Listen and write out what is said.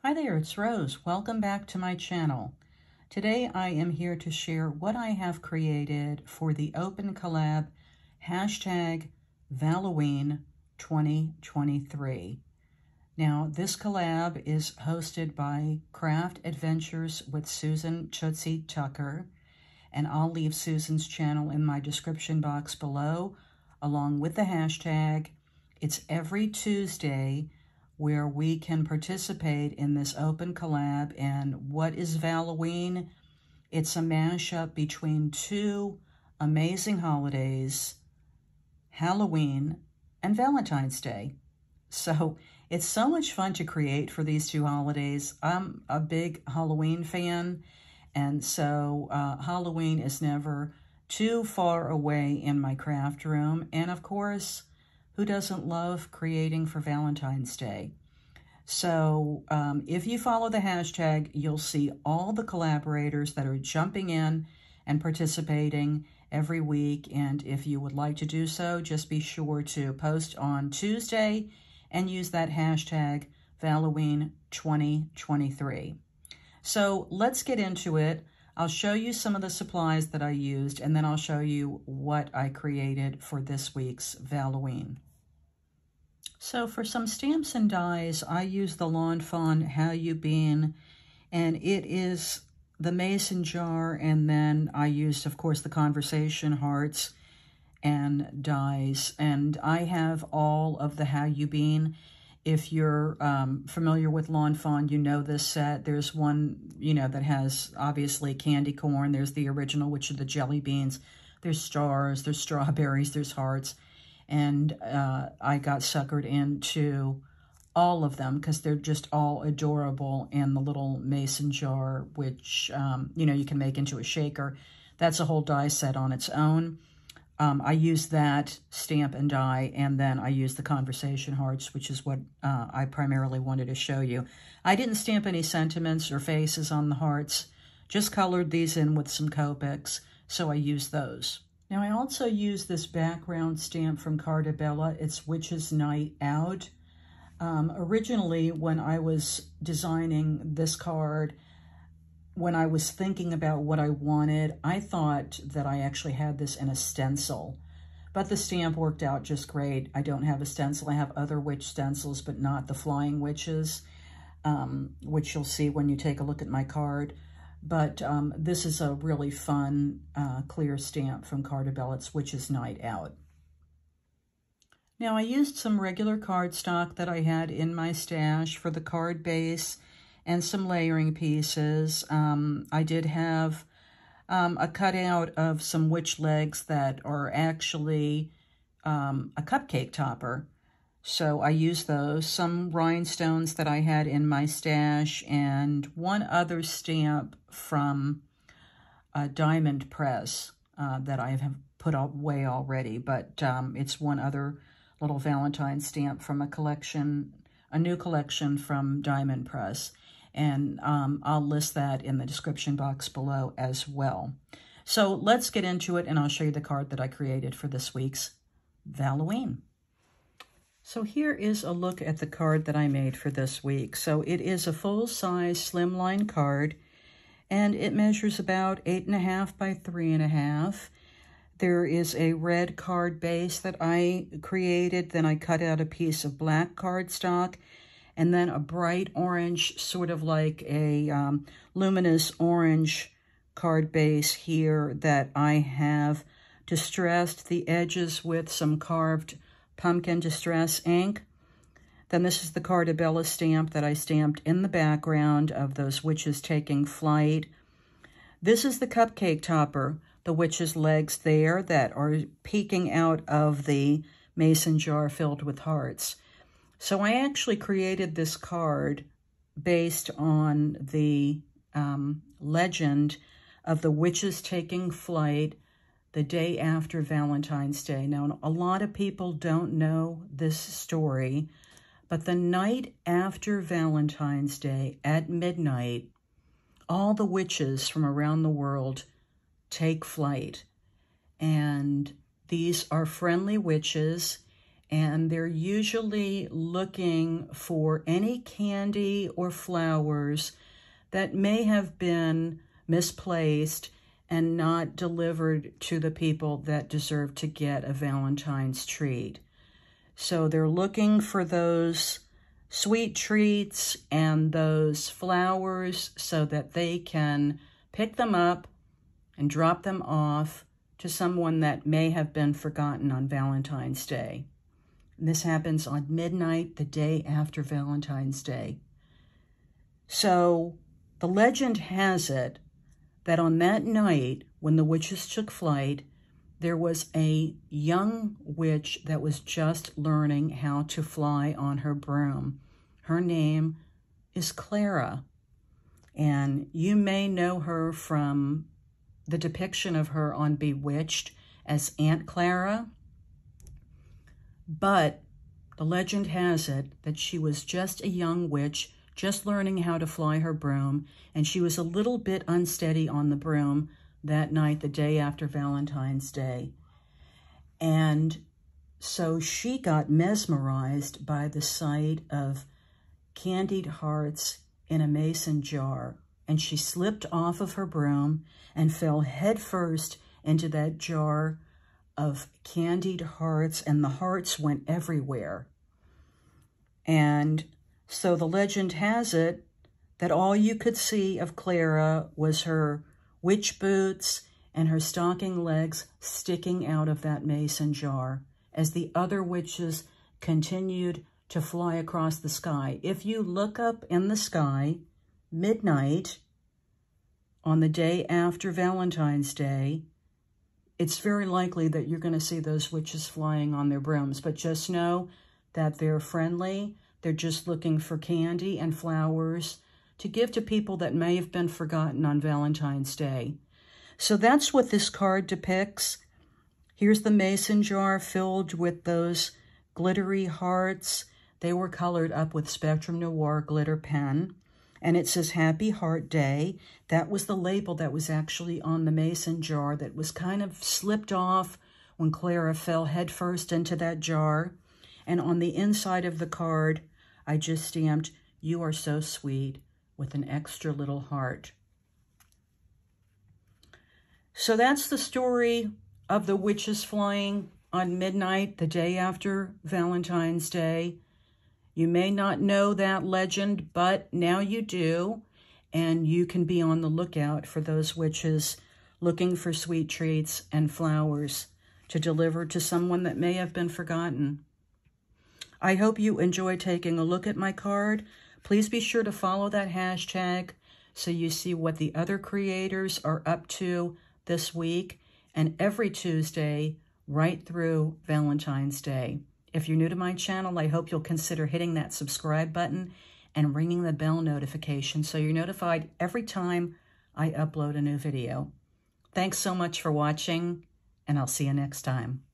Hi there, it's Rose. Welcome back to my channel. Today I am here to share what I have created for the open collab hashtag Halloween 2023. Now, this collab is hosted by Craft Adventures with Susan Tootsie Tucker, and I'll leave Susan's channel in my description box below, along with the hashtag. It's every Tuesday where we can participate in this open collab. And what is Halloween? It's a mashup between two amazing holidays, Halloween and Valentine's Day. So it's so much fun to create for these two holidays. I'm a big Halloween fan, and so Halloween is never too far away in my craft room. And of course, who doesn't love creating for Valentine's Day? So if you follow the hashtag, you'll see all the collaborators that are jumping in and participating every week. And if you would like to do so, just be sure to post on Tuesday and use that hashtag Halloween 2023. So let's get into it. I'll show you some of the supplies that I used, and then I'll show you what I created for this week's Halloween. So for some stamps and dies, I use the Lawn Fawn How You Been, and it is the mason jar, and then I used, of course, the conversation hearts and dies. And I have all of the How You Been. If you're familiar with Lawn Fawn, you know this set. There's one, that has obviously candy corn. There's the original, which are the jelly beans. There's stars, there's strawberries, there's hearts. And I got suckered into all of them because they're just all adorable. And the little mason jar, which, you can make into a shaker. That's a whole die set on its own. I use that stamp and die, and then I use the conversation hearts, which is what I primarily wanted to show you. I didn't stamp any sentiments or faces on the hearts, just colored these in with some Copics, so I used those. Now, I also use this background stamp from Carta Bella. It's Witch's Night Out. Originally, when I was designing this card, when I was thinking about what I wanted, I thought that I actually had this in a stencil. But the stamp worked out just great. I don't have a stencil. I have other witch stencils, but not the flying witches, which you'll see when you take a look at my card. But this is a really fun clear stamp from Carta Bella. It's Witch's Night Out. Now, I used some regular cardstock that I had in my stash for the card base and some layering pieces. I did have a cutout of some witch legs that are actually a cupcake topper. So I used those, some rhinestones that I had in my stash, and one other stamp from Diamond Press that I have put away already, but it's one other little Valentine stamp from a new collection from Diamond Press. And I'll list that in the description box below as well. So let's get into it, and I'll show you the card that I created for this week's Halloween. So here is a look at the card that I made for this week. So it is a full-size slimline card, and it measures about 8.5 by 3.5. There is a red card base that I created. Then I cut out a piece of black cardstock, and then a bright orange, sort of like a luminous orange card base here that I have distressed the edges with some carved pumpkin distress ink. Then this is the Carta Bella stamp that I stamped in the background of those witches taking flight. This is the cupcake topper, the witch's legs there that are peeking out of the mason jar filled with hearts. So I actually created this card based on the legend of the witches taking flight the day after Valentine's Day. Now, a lot of people don't know this story, but the night after Valentine's Day at midnight, all the witches from around the world take flight. And these are friendly witches, and they're usually looking for any candy or flowers that may have been misplaced and not delivered to the people that deserve to get a Valentine's treat. So they're looking for those sweet treats and those flowers so that they can pick them up and drop them off to someone that may have been forgotten on Valentine's Day. This happens on midnight, the day after Valentine's Day. So the legend has it that on that night, when the witches took flight, there was a young witch that was just learning how to fly on her broom. Her name is Clara, and you may know her from the depiction of her on Bewitched as Aunt Clara. But the legend has it that she was just a young witch, just learning how to fly her broom, and she was a little bit unsteady on the broom that night, the day after Valentine's Day. And so she got mesmerized by the sight of candied hearts in a mason jar, and she slipped off of her broom and fell headfirst into that jar of candied hearts, and the hearts went everywhere. And so the legend has it that all you could see of Clara was her witch boots and her stocking legs sticking out of that mason jar as the other witches continued to fly across the sky. If you look up in the sky, midnight, on the day after Valentine's Day, it's very likely that you're going to see those witches flying on their brooms. But just know that they're friendly. They're just looking for candy and flowers to give to people that may have been forgotten on Valentine's Day. So that's what this card depicts. Here's the mason jar filled with those glittery hearts. They were colored up with Spectrum Noir glitter pen. And it says Happy Heart Day. That was the label that was actually on the mason jar that was kind of slipped off when Clara fell headfirst into that jar. And on the inside of the card, I just stamped, You Are So Sweet, with an extra little heart. So that's the story of the witches flying on midnight, the day after Valentine's Day. You may not know that legend, but now you do, and you can be on the lookout for those witches looking for sweet treats and flowers to deliver to someone that may have been forgotten. I hope you enjoy taking a look at my card. Please be sure to follow that hashtag so you see what the other creators are up to this week and every Tuesday right through Valentine's Day. If you're new to my channel, I hope you'll consider hitting that subscribe button and ringing the bell notification so you're notified every time I upload a new video. Thanks so much for watching, and I'll see you next time.